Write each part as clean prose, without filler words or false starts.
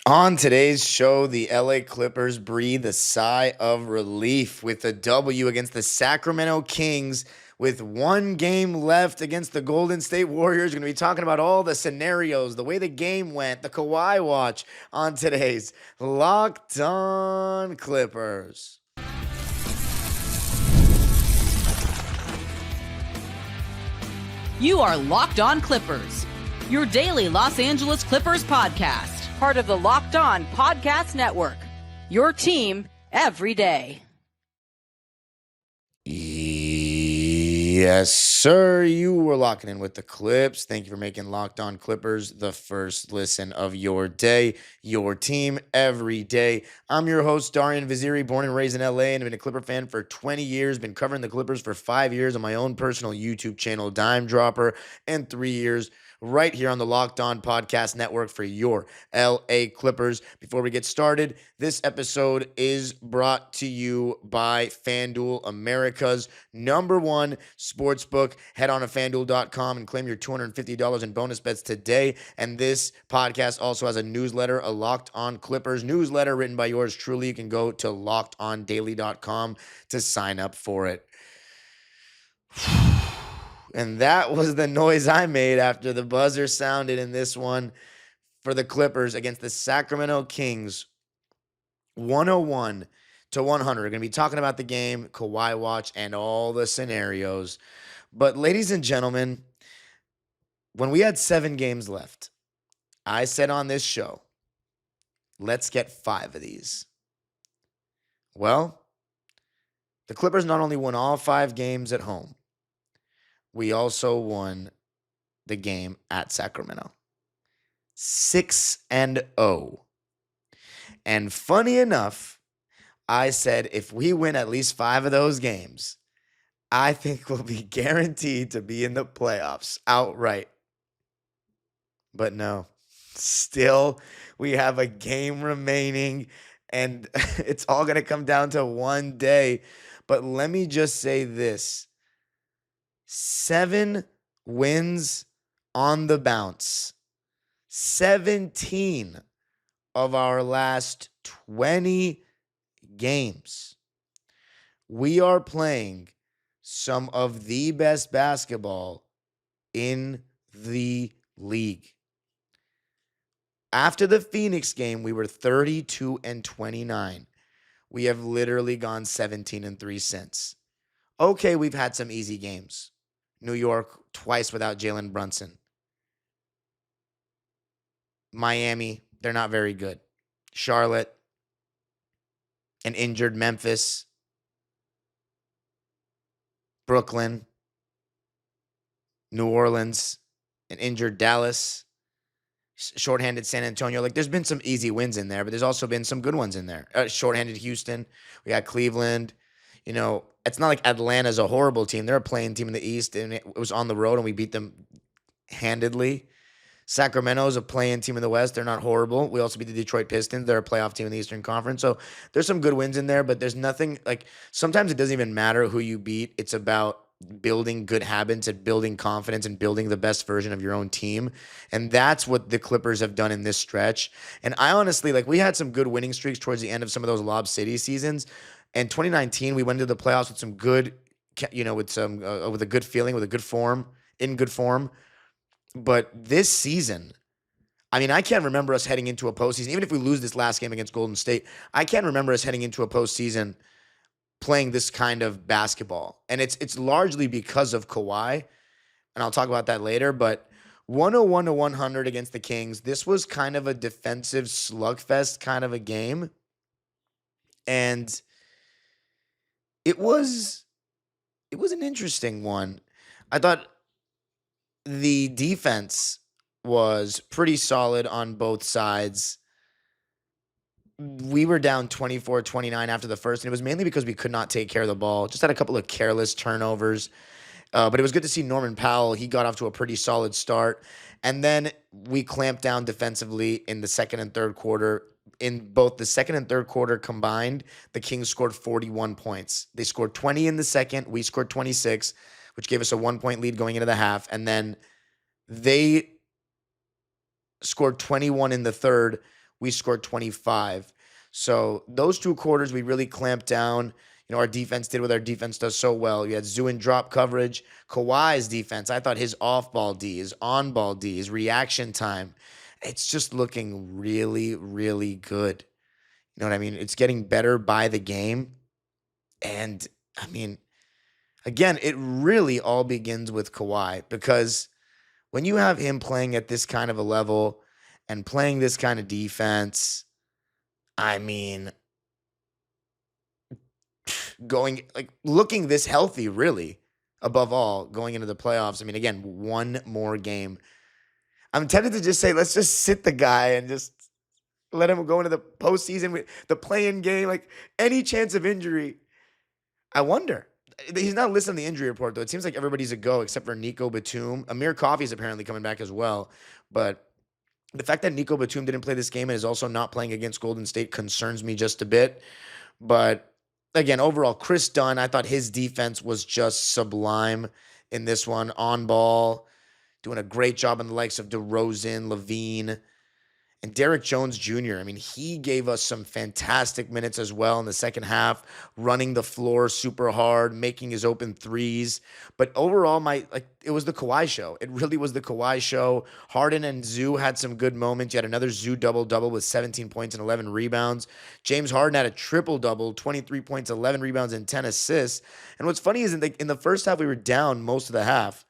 On today's show, the LA Clippers breathe a sigh of relief with a W against the Sacramento Kings with one game left against the Golden State Warriors. We're going to be talking about all the scenarios, the way the game went, the Kawhi watch on today's Locked On Clippers. You are Locked On Clippers, your daily Los Angeles Clippers podcast. Part of the Locked On Podcast Network, your team every day. Yes, sir. You were locking in with the Clips. Thank you for making Locked On Clippers the first listen of your day, your team every day. I'm your host, Darian Vaziri, born and raised in LA, and I've been a Clipper fan for 20 years, been covering the Clippers for 5 years on my own personal YouTube channel, Dime Dropper, and 3 years right here on the Locked On Podcast Network for your LA Clippers. Before we get started, this episode is brought to you by FanDuel, America's #1 sportsbook. Head on to FanDuel.com and claim your $250 in bonus bets today. And this podcast also has a newsletter, a Locked On Clippers newsletter written by yours truly. You can go to LockedOnDaily.com to sign up for it. And that was the noise I made after the buzzer sounded in this one for the Clippers against the Sacramento Kings. 101-100. We're going to be talking about the game, Kawhi watch, and all the scenarios. But ladies and gentlemen, when we had 7 games left, I said on this show, let's get 5 of these. Well, the Clippers not only won all 5 games at home, we also won the game at Sacramento. 6-0. And funny enough, I said if we win at least 5 of those games, I think we'll be guaranteed to be in the playoffs outright. But no, still we have a game remaining, and it's all going to come down to one day. But let me just say this. 7 wins on the bounce. 17 of our last 20 games. We are playing some of the best basketball in the league. After the Phoenix game, we were 32-29. We have literally gone 17-3 since. Okay, we've had some easy games. New York twice without Jalen Brunson. Miami, they're not very good. Charlotte, an injured Memphis. Brooklyn, New Orleans, an injured Dallas. Shorthanded San Antonio. Like, there's been some easy wins in there, but there's also been some good ones in there. Shorthanded Houston. We got Cleveland. You know, it's not like Atlanta's a horrible team. They're a playing team in the East, and it was on the road, and we beat them handedly. Sacramento's a playing team in the West. They're not horrible. We also beat the Detroit Pistons. They're a playoff team in the Eastern Conference. So there's some good wins in there, but there's nothing like sometimes it doesn't even matter who you beat. It's about building good habits and building confidence and building the best version of your own team. And that's what the Clippers have done in this stretch. And I honestly, like, we had some good winning streaks towards the end of some of those Lob City seasons. In 2019, we went into the playoffs with some good, with a good feeling, with a good form, in good form. But this season, I mean, I can't remember us heading into a postseason. Even if we lose this last game against Golden State, I can't remember us heading into a postseason playing this kind of basketball. And it's largely because of Kawhi, and I'll talk about that later. But 101-100 against the Kings, this was kind of a defensive slugfest kind of a game. And it was an interesting one. I thought the defense was pretty solid on both sides. We were down 24-29 after the first, and it was mainly because we could not take care of the ball. Just had a couple of careless turnovers. But it was good to see Norman Powell. He got off to a pretty solid start. And then we clamped down defensively in the second and third quarter. In both the second and third quarter combined, the Kings scored 41 points. They scored 20 in the second. We scored 26, which gave us a 1-point lead going into the half. And then they scored 21 in the third, We scored 25. So those 2 quarters, we really clamped down. Our defense did what our defense does so well. You had Zoo in drop coverage. Kawhi's defense, I thought his off-ball D, his on-ball D, his reaction time, it's just looking really, really good. You know what I mean? It's getting better by the game. And, I mean, again, it really all begins with Kawhi, because when you have him playing at this kind of a level and playing this kind of defense, I mean, looking this healthy, really, above all, going into the playoffs. I mean, again, one more game. I'm tempted to just say, let's just sit the guy and just let him go into the postseason with the play-in game. Like, any chance of injury, I wonder. He's not listed on the injury report, though. It seems like everybody's a go except for Nico Batum. Amir Coffey is apparently coming back as well. But the fact that Nico Batum didn't play this game and is also not playing against Golden State concerns me just a bit. But again, overall, Chris Dunn, I thought his defense was just sublime in this one. On ball, doing a great job on the likes of DeRozan, Levine, and Derek Jones Jr. I mean, he gave us some fantastic minutes as well in the second half, running the floor super hard, making his open threes. But overall, it was the Kawhi show. It really was the Kawhi show. Harden and Zoo had some good moments. You had another Zoo double-double with 17 points and 11 rebounds. James Harden had a triple-double, 23 points, 11 rebounds, and 10 assists. And what's funny is in the first half, we were down most of the half.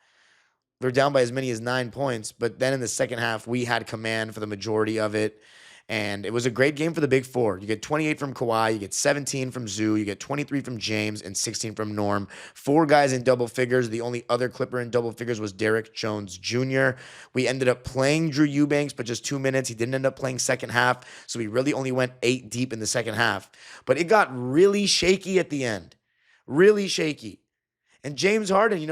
We were down by as many as 9 points, but then in the second half, we had command for the majority of it, and it was a great game for the big four. You get 28 from Kawhi, you get 17 from Zoo, you get 23 from James, and 16 from Norm. 4 guys in double figures. The only other Clipper in double figures was Derek Jones Jr. We ended up playing Drew Eubanks, but just 2 minutes. He didn't end up playing second half, so we really only went 8 deep in the second half. But it got really shaky at the end. Really shaky. And James Harden,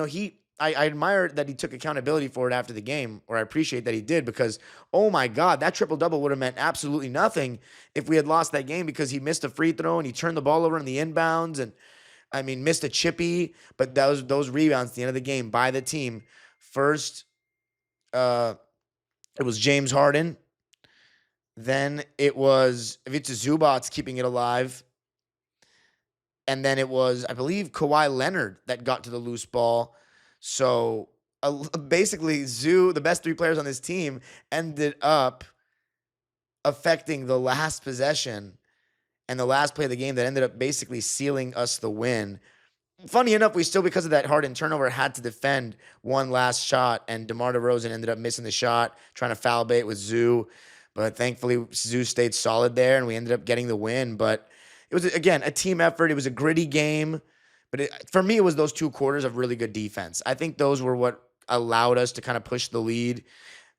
I admire that he took accountability for it after the game, or I appreciate that he did, because, oh my God, that triple-double would have meant absolutely nothing if we had lost that game, because he missed a free throw and he turned the ball over in the inbounds and, missed a chippy. But those rebounds at the end of the game by the team. First, it was James Harden. Then it was Ivica Zubac keeping it alive. And then it was, I believe, Kawhi Leonard that got to the loose ball. So basically, Zoo, the best 3 players on this team, ended up affecting the last possession and the last play of the game that ended up basically sealing us the win. Funny enough, we still, because of that Harden turnover, had to defend one last shot, and DeMar DeRozan ended up missing the shot, trying to foul bait with Zoo. But thankfully, Zoo stayed solid there, and we ended up getting the win. But it was, again, a team effort. It was a gritty game. But for me, it was those 2 quarters of really good defense. I think those were what allowed us to kind of push the lead.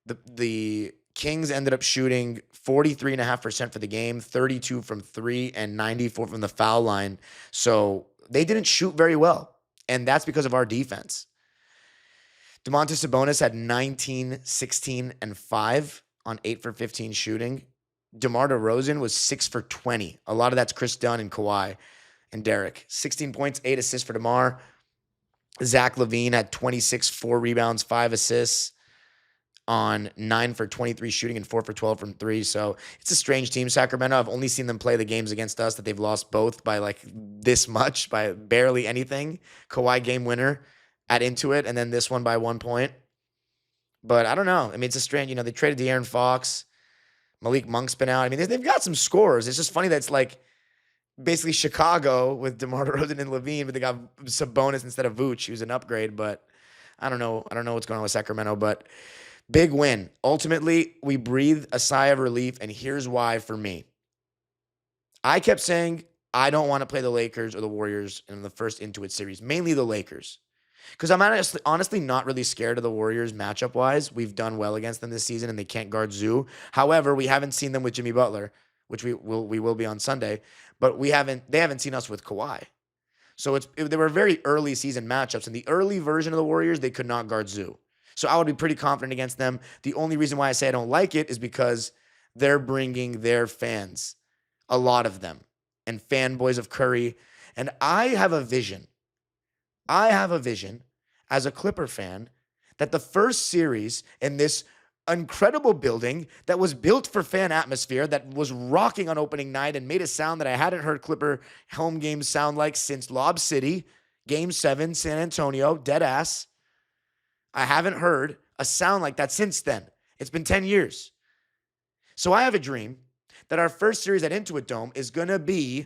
The Kings ended up shooting 43.5% for the game, 32 from 3, and 94 from the foul line. So they didn't shoot very well, and that's because of our defense. Domantas Sabonis had 19, 16, and 5 on 8 for 15 shooting. DeMar DeRozan was 6 for 20. A lot of that's Chris Dunn and Kawhi and Derek. 16 points, 8 assists for DeMar. Zach LaVine had 26, 4 rebounds, 5 assists on 9 for 23 shooting and 4 for 12 from 3. So it's a strange team, Sacramento. I've only seen them play the games against us that they've lost both by like this much, by barely anything. Kawhi game winner at Intuit, and then this one by 1 point. But I don't know. It's a strange, they traded De'Aaron Fox. Malik Monk's been out. They've got some scorers. It's just funny that it's like basically Chicago with DeMar DeRozan and Levine, but they got Sabonis instead of Vooch, who's an upgrade. But I don't know. I don't know what's going on with Sacramento, but big win. Ultimately, we breathed a sigh of relief, and here's why for me. I kept saying I don't want to play the Lakers or the Warriors in the first Intuit series, mainly the Lakers. Because I'm honestly not really scared of the Warriors matchup-wise. We've done well against them this season, and they can't guard Zoo. However, we haven't seen them with Jimmy Butler, which we will be on Sunday. But they haven't seen us with Kawhi. So they were very early season matchups. In the early version of the Warriors, they could not guard Zoo. So I would be pretty confident against them. The only reason why I say I don't like it is because they're bringing their fans, a lot of them, and fanboys of Curry. And I have a vision as a Clipper fan that the first series in this incredible building that was built for fan atmosphere, that was rocking on opening night and made a sound that I hadn't heard Clipper home games sound like since Lob City, Game 7, San Antonio, dead ass. I haven't heard a sound like that since then. It's been 10 years. So I have a dream that our first series at Intuit Dome is going to be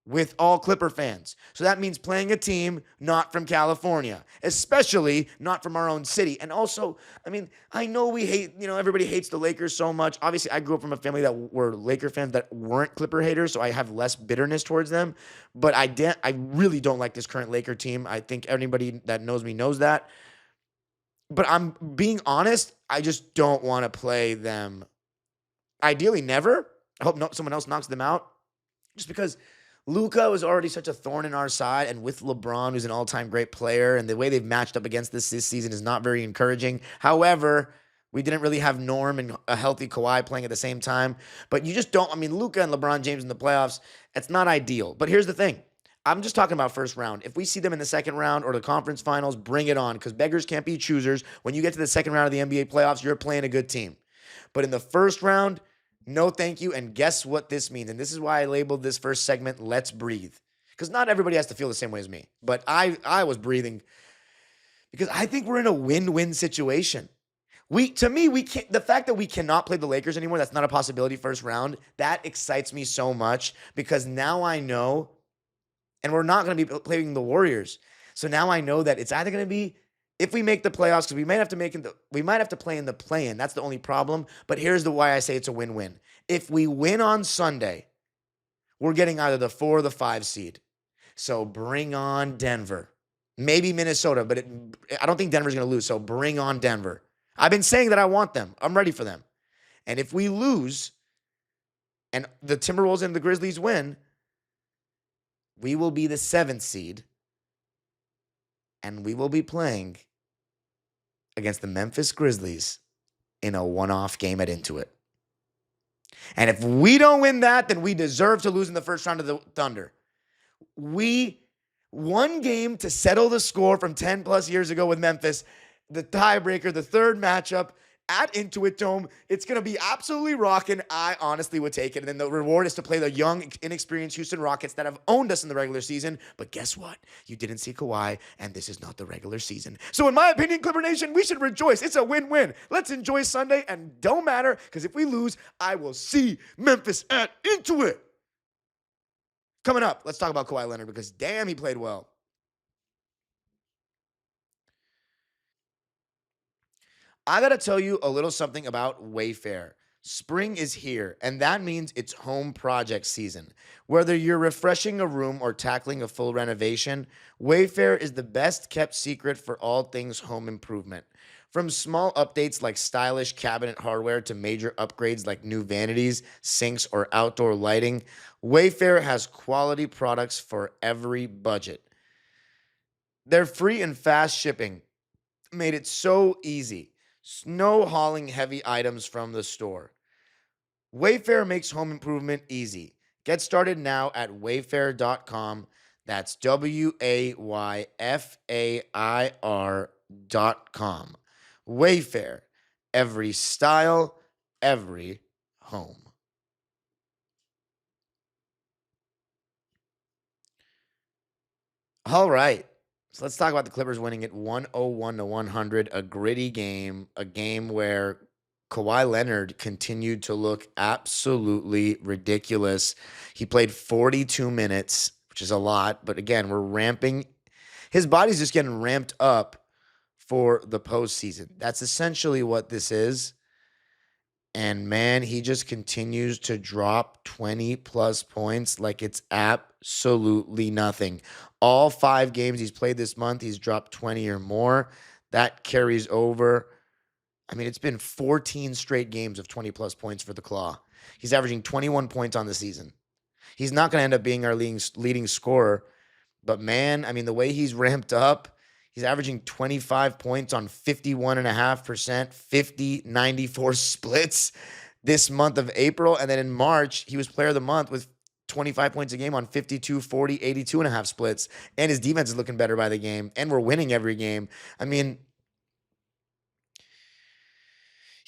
with all Clipper fans. So that means playing a team not from California, especially not from our own city. And also, I mean, I know we hate, everybody hates the Lakers so much. Obviously, I grew up from a family that were Laker fans that weren't Clipper haters, so I have less bitterness towards them. But I really don't like this current Laker team. I think anybody that knows me knows that. But I'm being honest, I just don't want to play them. Ideally, never. I hope someone else knocks them out. Just because Luka was already such a thorn in our side, and with LeBron, who's an all-time great player, and the way they've matched up against this season is not very encouraging. However, we didn't really have Norm and a healthy Kawhi playing at the same time. But you just don't, Luka and LeBron James in the playoffs, it's not ideal. But here's the thing. I'm just talking about first round. If we see them in the second round or the conference finals, bring it on, because beggars can't be choosers. When you get to the second round of the NBA playoffs, you're playing a good team. But in the first round, no thank you, and guess what this means? And this is why I labeled this first segment, Let's Breathe. Because not everybody has to feel the same way as me. But I was breathing because I think we're in a win-win situation. We can't, the fact that we cannot play the Lakers anymore, that's not a possibility first round, that excites me so much because now I know, and we're not going to be playing the Warriors. So now I know that it's either going to be, if we make the playoffs, because we might have to play in the play-in. That's the only problem. But here's why I say it's a win-win. If we win on Sunday, we're getting either the 4 or the 5 seed. So bring on Denver. Maybe Minnesota, but I don't think Denver's going to lose. So bring on Denver. I've been saying that I want them. I'm ready for them. And if we lose and the Timberwolves and the Grizzlies win, we will be the 7th seed. And we will be playing against the Memphis Grizzlies in a one-off game at Intuit. And if we don't win that, then we deserve to lose in the first round of the Thunder. One game to settle the score from 10 plus years ago with Memphis, the tiebreaker, the third matchup at Intuit Dome. It's going to be absolutely rocking. I honestly would take it. And then the reward is to play the young, inexperienced Houston Rockets that have owned us in the regular season. But guess what? You didn't see Kawhi, and this is not the regular season. So in my opinion, Clipper Nation, we should rejoice. It's a win-win. Let's enjoy Sunday, and don't matter, because if we lose, I will see Memphis at Intuit. Coming up, let's talk about Kawhi Leonard, because damn, he played well. I got to tell you a little something about Wayfair. Spring is here, and that means it's home project season. Whether you're refreshing a room or tackling a full renovation, Wayfair is the best kept secret for all things home improvement. From small updates like stylish cabinet hardware to major upgrades like new vanities, sinks, or outdoor lighting, Wayfair has quality products for every budget. Their free and fast shipping made it so easy. No hauling heavy items from the store. Wayfair makes home improvement easy. Get started now at wayfair.com. That's WAYFAIR.com. Wayfair. Every style, every home. All right. So let's talk about the Clippers winning it 101-100, a gritty game, a game where Kawhi Leonard continued to look absolutely ridiculous. He played 42 minutes, which is a lot, but again, we're ramping. His body's just getting ramped up for the postseason. That's essentially what this is. And man, he just continues to drop 20 plus points like it's absolutely nothing. All 5 games he's played this month, he's dropped 20 or more. That carries over. I mean, it's been 14 straight games of 20 plus points for the Claw. He's averaging 21 points on the season. He's not going to end up being our leading scorer. But man, I mean, the way he's ramped up, he's averaging 25 points on 51.5%, 50-94 splits this month of April. And then in March, he was player of the month with 25 points a game on 52, 40, 82.5 splits. And his defense is looking better by the game. And we're winning every game. I mean,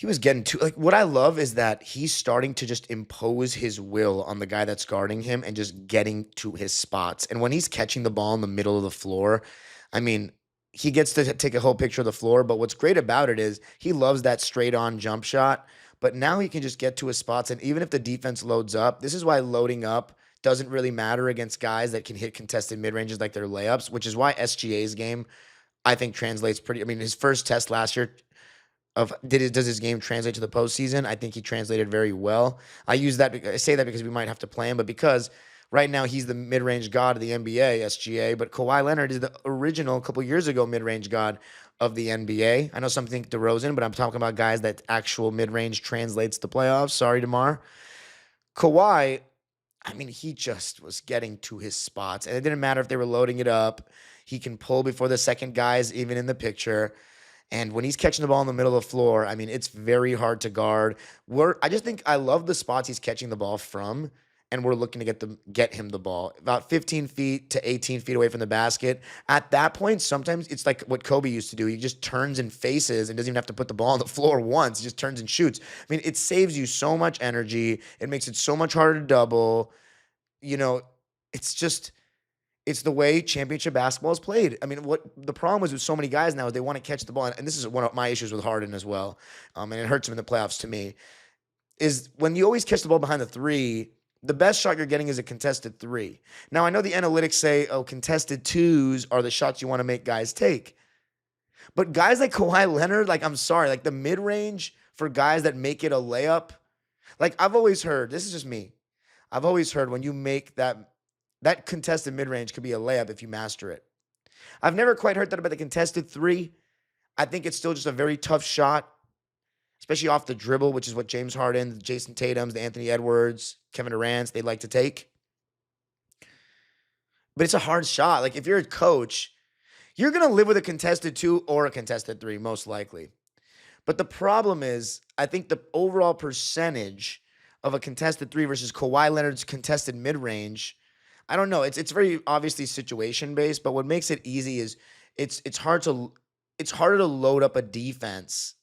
he was getting too like what I love is that he's starting to just impose his will on the guy that's guarding him and just getting to his spots. And when he's catching the ball in the middle of the floor, I mean, he gets to take a whole picture of the floor. But what's great about it is he loves that straight on jump shot. But now he can just get to his spots. And even if the defense loads up, this is why loading up doesn't really matter against guys that can hit contested mid ranges like their layups, which is why SGA's game, I think, translates pretty. I mean, his first test last year does his game translate to the postseason? I think he translated very well. I say that because we might have to play him, but because right now he's the mid-range god of the NBA, SGA, but Kawhi Leonard is the original a couple years ago mid-range god of the NBA. I know some think DeRozan, but I'm talking about guys that actual mid-range translates to playoffs. Sorry, DeMar. Kawhi, I mean, he just was getting to his spots, and it didn't matter if they were loading it up. He can pull before the second guy's even in the picture. And when he's catching the ball in the middle of the floor, I mean, it's very hard to guard. I just think I love the spots he's catching the ball from, and we're looking to get him the ball about 15 feet to 18 feet away from the basket. At that point, sometimes it's like what Kobe used to do. He just turns and faces and doesn't even have to put the ball on the floor once. He just turns and shoots. I mean, it saves you so much energy. It makes it so much harder to double. You know, it's the way championship basketball is played. I mean, what the problem is with so many guys now is they want to catch the ball, and this is one of my issues with Harden as well, and it hurts him in the playoffs to me, is when you always catch the ball behind the three, the best shot you're getting is a contested three. Now, I know the analytics say, oh, contested twos are the shots you want to make guys take. But guys like Kawhi Leonard, like, I'm sorry, like the mid-range for guys that make it a layup, like I've always heard, this is just me, I've always heard when you make that contested mid-range could be a layup if you master it. I've never quite heard that about the contested three. I think it's still just a very tough shot, especially off the dribble, which is what James Harden, the Jason Tatums, the Anthony Edwards, Kevin Durant, they like to take. But it's a hard shot. Like if you're a coach, you're going to live with a contested two or a contested three, most likely. But the problem is, I think the overall percentage of a contested three versus Kawhi Leonard's contested mid-range, I don't know. It's very obviously situation based, but what makes it easy is it's harder to load up a defense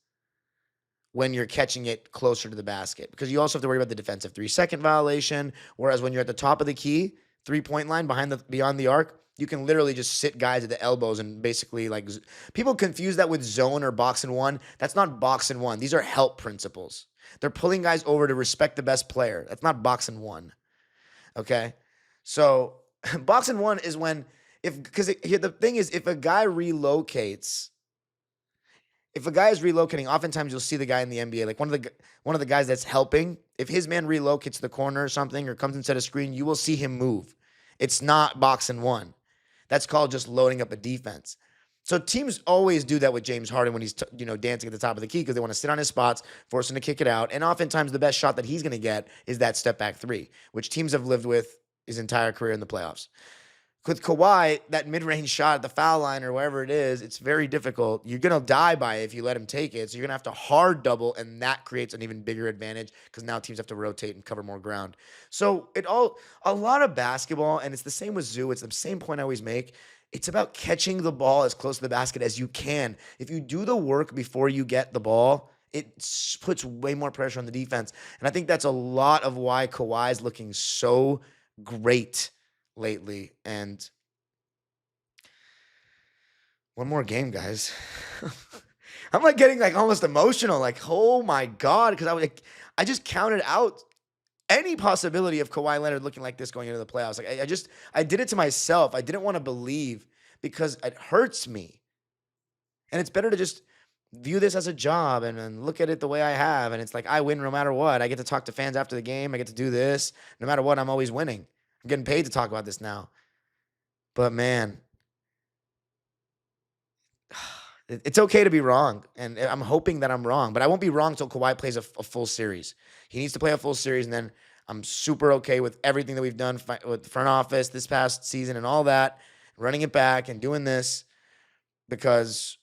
when you're catching it closer to the basket because you also have to worry about the defensive 3-second violation. Whereas when you're at the top of the key, 3-point line beyond the arc, you can literally just sit guys at the elbows and basically like people confuse that with zone or box and one. That's not box and one. These are help principles. They're pulling guys over to respect the best player. That's not box and one. Okay. So box and one is when the thing is, if a guy is relocating, oftentimes you'll see the guy in the NBA, like one of the guys that's helping. If his man relocates to the corner or something or comes inside a screen, you will see him move. It's not box and one. That's called just loading up a defense. So teams always do that with James Harden when he's dancing at the top of the key because they want to sit on his spots, force him to kick it out, and oftentimes the best shot that he's going to get is that step back three, which teams have lived with his entire career in the playoffs. With Kawhi, that mid-range shot at the foul line or wherever it is, it's very difficult. You're going to die by it if you let him take it. So you're going to have to hard double, and that creates an even bigger advantage because now teams have to rotate and cover more ground. So a lot of basketball, and it's the same with Zoo. It's the same point I always make. It's about catching the ball as close to the basket as you can. If you do the work before you get the ball, it puts way more pressure on the defense. And I think that's a lot of why Kawhi is looking so great lately. And one more game, guys. I'm like getting like almost emotional, like, oh my God, because I just counted out any possibility of Kawhi Leonard looking like this going into the playoffs. Like I did it to myself. I didn't want to believe because it hurts me. And it's better to just view this as a job and look at it the way I have. And it's like, I win no matter what. I get to talk to fans after the game. I get to do this. No matter what, I'm always winning. I'm getting paid to talk about this now. But man, it's okay to be wrong. And I'm hoping that I'm wrong. But I won't be wrong until Kawhi plays a full series. He needs to play a full series. And then I'm super okay with everything that we've done with the front office this past season and all that. Running it back and doing this. Because,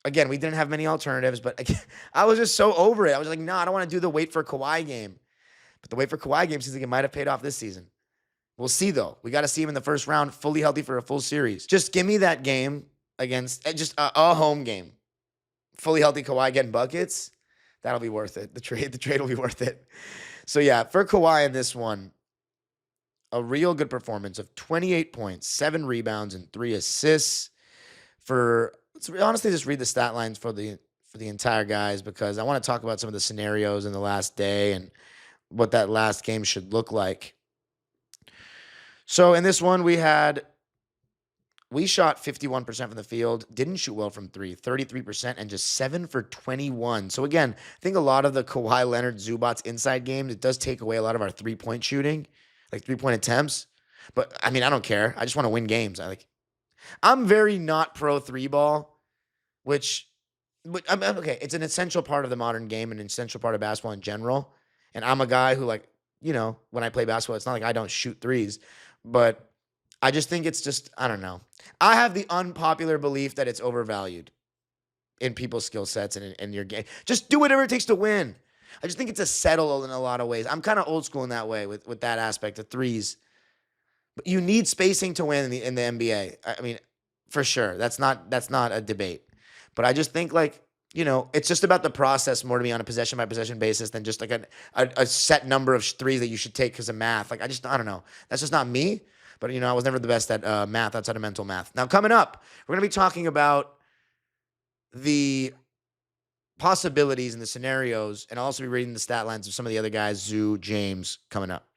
again, we didn't have many alternatives. But again, I was just so over it. I was like, no, I don't want to do the wait for Kawhi game. But the wait for Kawhi game seems like it might have paid off this season. We'll see, though. We got to see him in the first round, fully healthy for a full series. Just give me that game against just a home game. Fully healthy Kawhi getting buckets. That'll be worth it. The trade will be worth it. So yeah, for Kawhi in this one, a real good performance of 28 points, 7 rebounds, and 3 assists. Let's honestly just read the stat lines for the entire guys, because I want to talk about some of the scenarios in the last day and what that last game should look like. So in this one, we shot 51% from the field, didn't shoot well from 3, 33%, and just 7 for 21. So again, I think a lot of the Kawhi Leonard Zubac inside games, it does take away a lot of our 3-point shooting, like 3-point attempts. But I mean, I don't care. I just want to win games. I'm very not pro 3-ball, but I'm okay. It's an essential part of the modern game and an essential part of basketball in general. And I'm a guy who, like, when I play basketball, it's not like I don't shoot threes, but I just think it's just, I don't know. I have the unpopular belief that it's overvalued in people's skill sets and in your game. Just do whatever it takes to win. I just think it's a settle in a lot of ways. I'm kind of old school in that way with that aspect of threes. But you need spacing to win in the NBA. I mean, for sure. That's not a debate. But I just think, like, it's just about the process more to me on a possession by possession basis than just like a set number of threes that you should take because of math. Like, I don't know. That's just not me. But, I was never the best at math outside of mental math. Now, coming up, we're going to be talking about the possibilities and the scenarios, and I'll also be reading the stat lines of some of the other guys, Zoo, James, coming up.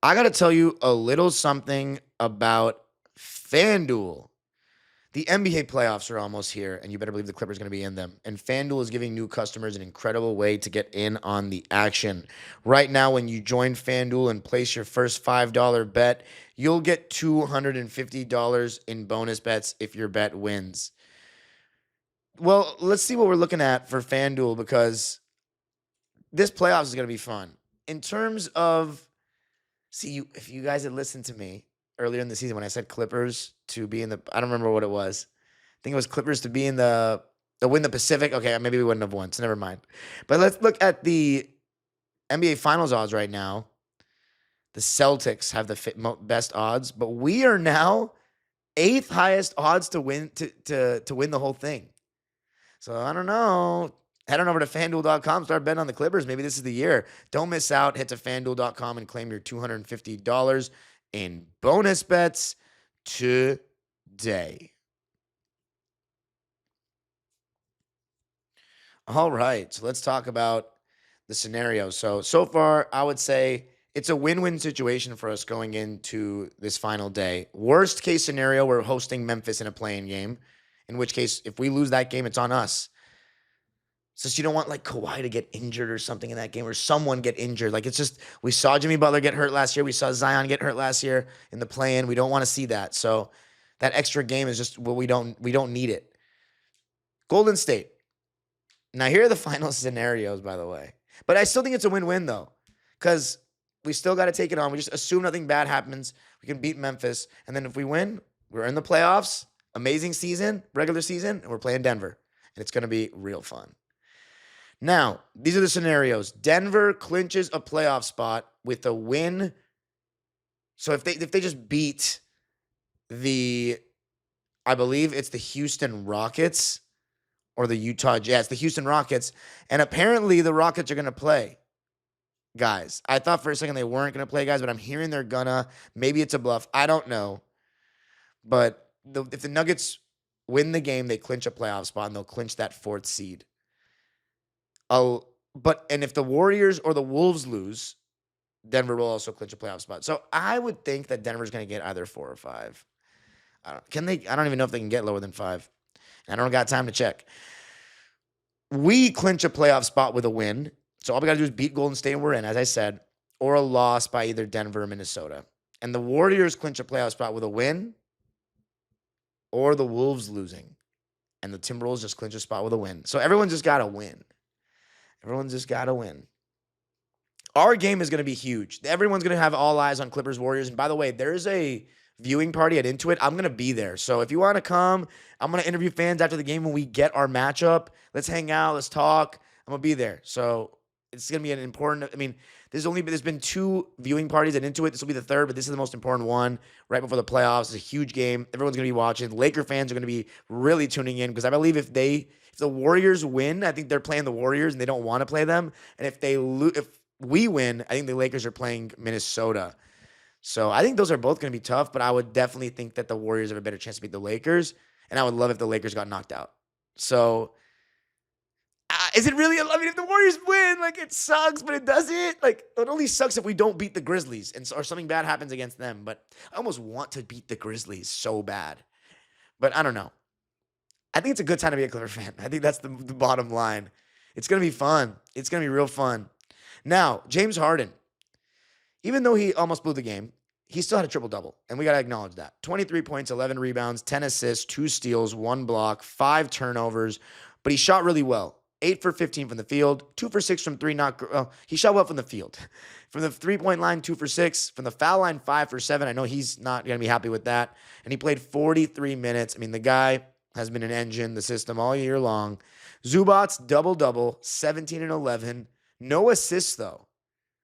I got to tell you a little something about FanDuel. The NBA playoffs are almost here, and you better believe the Clippers are going to be in them. And FanDuel is giving new customers an incredible way to get in on the action. Right now, when you join FanDuel and place your first $5 bet, you'll get $250 in bonus bets if your bet wins. Well, let's see what we're looking at for FanDuel, because this playoffs is going to be fun. In terms of, if you guys had listened to me earlier in the season when I said Clippers to be in the, I don't remember what it was. I think it was Clippers to be in to win the Pacific. Okay, maybe we wouldn't have won, so never mind. But let's look at the NBA Finals odds right now. The Celtics have the best odds, but we are now 8th highest odds to win to win the whole thing. So I don't know. Head on over to FanDuel.com, start betting on the Clippers. Maybe this is the year. Don't miss out. Head to FanDuel.com and claim your $250 in bonus bets today. All right, so let's talk about the scenario. So far, I would say it's a win-win situation for us going into this final day. Worst case scenario, we're hosting Memphis in a play-in game, in which case, if we lose that game, it's on us. Since you don't want, like, Kawhi to get injured or something in that game, or someone get injured. Like, it's just, we saw Jimmy Butler get hurt last year. We saw Zion get hurt last year in the play-in. We don't want to see that. So that extra game is just, well, we don't need it. Golden State. Now, here are the final scenarios, by the way. But I still think it's a win-win, though, because we still got to take it on. We just assume nothing bad happens. We can beat Memphis. And then if we win, we're in the playoffs. Amazing season, regular season, and we're playing Denver. And it's going to be real fun. Now, these are the scenarios. Denver clinches a playoff spot with a win. So if they just beat I believe it's the Houston Rockets or the Utah Jazz, the Houston Rockets, and apparently the Rockets are going to play, guys. I thought for a second they weren't going to play, guys, but I'm hearing they're gonna. Maybe it's a bluff. I don't know. But if the Nuggets win the game, they clinch a playoff spot, and they'll clinch that 4th seed. And if the Warriors or the Wolves lose, Denver will also clinch a playoff spot. So I would think that Denver's going to get either 4 or 5. I don't even know if they can get lower than 5. I don't got time to check. We clinch a playoff spot with a win. So all we got to do is beat Golden State and we're in, as I said, or a loss by either Denver or Minnesota. And the Warriors clinch a playoff spot with a win or the Wolves losing. And the Timberwolves just clinch a spot with a win. So everyone just got to win. Everyone's just got to win. Our game is going to be huge. Everyone's going to have all eyes on Clippers Warriors. And by the way, there's a viewing party at Intuit. I'm going to be there. So if you want to come, I'm going to interview fans after the game when we get our matchup. Let's hang out. Let's talk. I'm going to be there. So It's going to be an important. I mean, there's been 2 viewing parties and into it. This will be the 3rd, but this is the most important one right before the playoffs. It's a huge game. Everyone's going to be watching. Laker fans are going to be really tuning in because I believe if the Warriors win, I think they're playing the Warriors and they don't want to play them. And if we win, I think the Lakers are playing Minnesota. So I think those are both going to be tough, but I would definitely think that the Warriors have a better chance to beat the Lakers, and I would love if the Lakers got knocked out. So is it really? I mean, if the Warriors win, like, it sucks, but it doesn't. Like, it only sucks if we don't beat the Grizzlies or something bad happens against them. But I almost want to beat the Grizzlies so bad. But I don't know. I think it's a good time to be a Clipper fan. I think that's the bottom line. It's going to be fun. It's going to be real fun. Now, James Harden, even though he almost blew the game, he still had a triple-double, and we got to acknowledge that. 23 points, 11 rebounds, 10 assists, 2 steals, 1 block, 5 turnovers, but he shot really well. 8 for 15 from the field, 2 for 6 from 3. He shot well from the field. From the 3-point line, 2 for 6. From the foul line, 5 for 7. I know he's not going to be happy with that. And he played 43 minutes. I mean, the guy has been an engine, the system, all year long. Zubac's double-double, 17 and 11. No assists, though,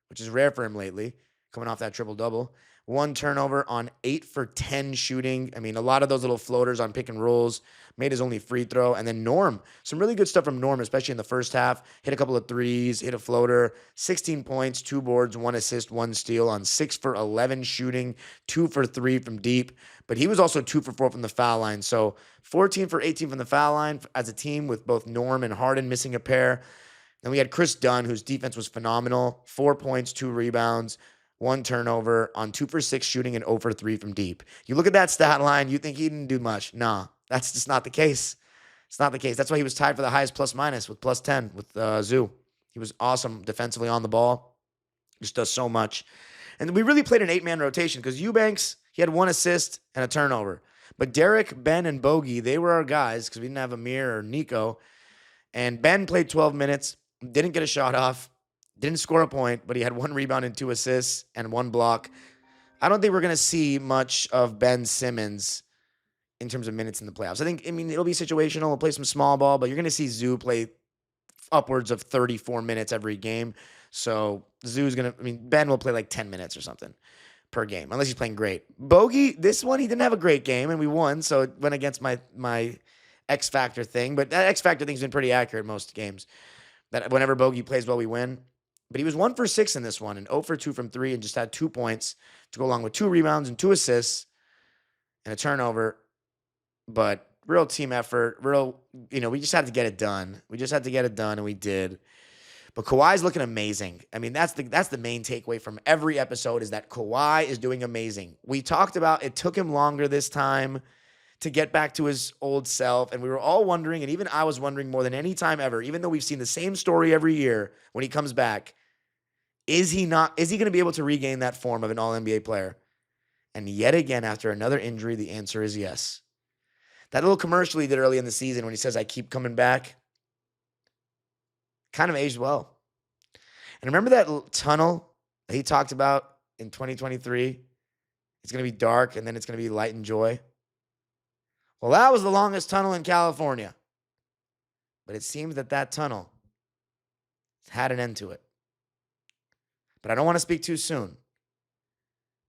which is rare for him lately, coming off that triple-double. 1 turnover on 8 for 10 shooting. I mean, a lot of those little floaters on pick and rolls. Made his only free throw. And then Norm, some really good stuff from Norm, especially in the first half. Hit a couple of threes, hit a floater, 16 points, 2 boards, 1 assist, 1 steal on 6 for 11 shooting, 2 for 3 from deep. But he was also 2 for 4 from the foul line. So 14 for 18 from the foul line as a team with both Norm and Harden missing a pair. Then we had Chris Dunn, whose defense was phenomenal. 4 points, 2 rebounds, 1 turnover on 2 for 6 shooting and 0 for 3 from deep. You look at that stat line, you think he didn't do much. Nah, that's just not the case. It's not the case. That's why he was tied for the highest plus minus with plus 10 with Zoo. He was awesome defensively on the ball. Just does so much. And we really played an 8-man rotation because Eubanks, he had 1 assist and a turnover. But Derek, Ben, and Bogey, they were our guys because we didn't have Amir or Nico. And Ben played 12 minutes, didn't get a shot off, didn't score a point, but he had 1 rebound and 2 assists and 1 block. I don't think we're going to see much of Ben Simmons in terms of minutes in the playoffs. I mean, it'll be situational. We'll play some small ball, but you're going to see Zoo play upwards of 34 minutes every game. So Zoo's going to, I mean, Ben will play like 10 minutes or something per game, unless he's playing great. Bogey, this one, he didn't have a great game, and we won, so it went against my X Factor thing. But that X Factor thing's been pretty accurate most games. That whenever Bogey plays well, we win. But he was 1 for 6 in this one and 0 for 2 from 3 and just had 2 points to go along with 2 rebounds and 2 assists and a turnover. But real team effort, we just had to get it done. We just had to get it done, and we did. But Kawhi's looking amazing. I mean, that's the main takeaway from every episode is that Kawhi is doing amazing. We talked about it took him longer this time to get back to his old self, and we were all wondering, and even I was wondering more than any time ever, even though we've seen the same story every year when he comes back, is he going to be able to regain that form of an all-NBA player? And yet again, after another injury, the answer is yes. That little commercial he did early in the season when he says, "I keep coming back," kind of aged well. And remember that tunnel that he talked about in 2023? It's going to be dark, and then it's going to be light and joy. Well, that was the longest tunnel in California. But it seems that tunnel had an end to it. But I don't want to speak too soon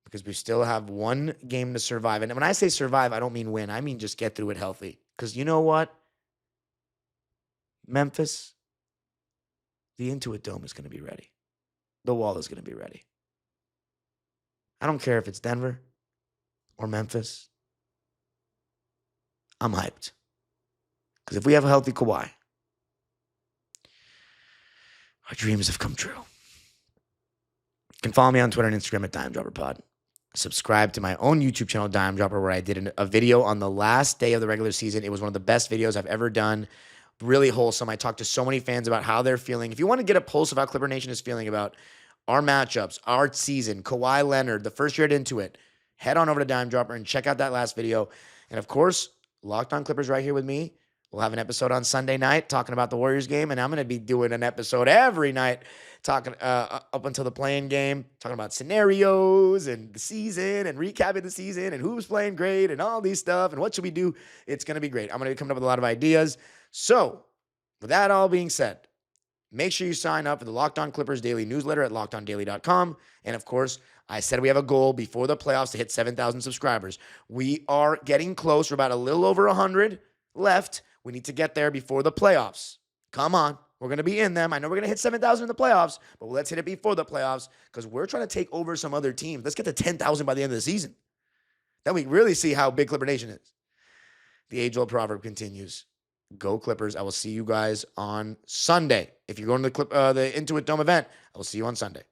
because we still have 1 game to survive. And when I say survive, I don't mean win. I mean just get through it healthy. Because you know what? Memphis, the Intuit Dome is going to be ready. The wall is going to be ready. I don't care if it's Denver or Memphis. I'm hyped. Because if we have a healthy Kawhi, our dreams have come true. You can follow me on Twitter and Instagram at DimeDropperPod. Subscribe to my own YouTube channel, Dime Dropper, where I did a video on the last day of the regular season. It was one of the best videos I've ever done. Really wholesome. I talked to so many fans about how they're feeling. If you want to get a pulse of how Clipper Nation is feeling about our matchups, our season, Kawhi Leonard, the first year into it, head on over to Dime Dropper and check out that last video. And of course, Locked On Clippers right here with me. We'll have an episode on Sunday night talking about the Warriors game, and I'm going to be doing an episode every night talking up until the play-in game, talking about scenarios and the season and recapping the season and who's playing great and all these stuff and what should we do. It's going to be great. I'm going to be coming up with a lot of ideas. So with that all being said, make sure you sign up for the Locked On Clippers daily newsletter at lockedondaily.com. And of course, I said we have a goal before the playoffs to hit 7,000 subscribers. We are getting close. We're about a little over 100 left. We need to get there before the playoffs. Come on. We're going to be in them. I know we're going to hit 7,000 in the playoffs, but let's hit it before the playoffs because we're trying to take over some other teams. Let's get to 10,000 by the end of the season. Then we really see how big Clipper Nation is. The age-old proverb continues. Go Clippers. I will see you guys on Sunday. If you're going to the Intuit Dome event, I will see you on Sunday.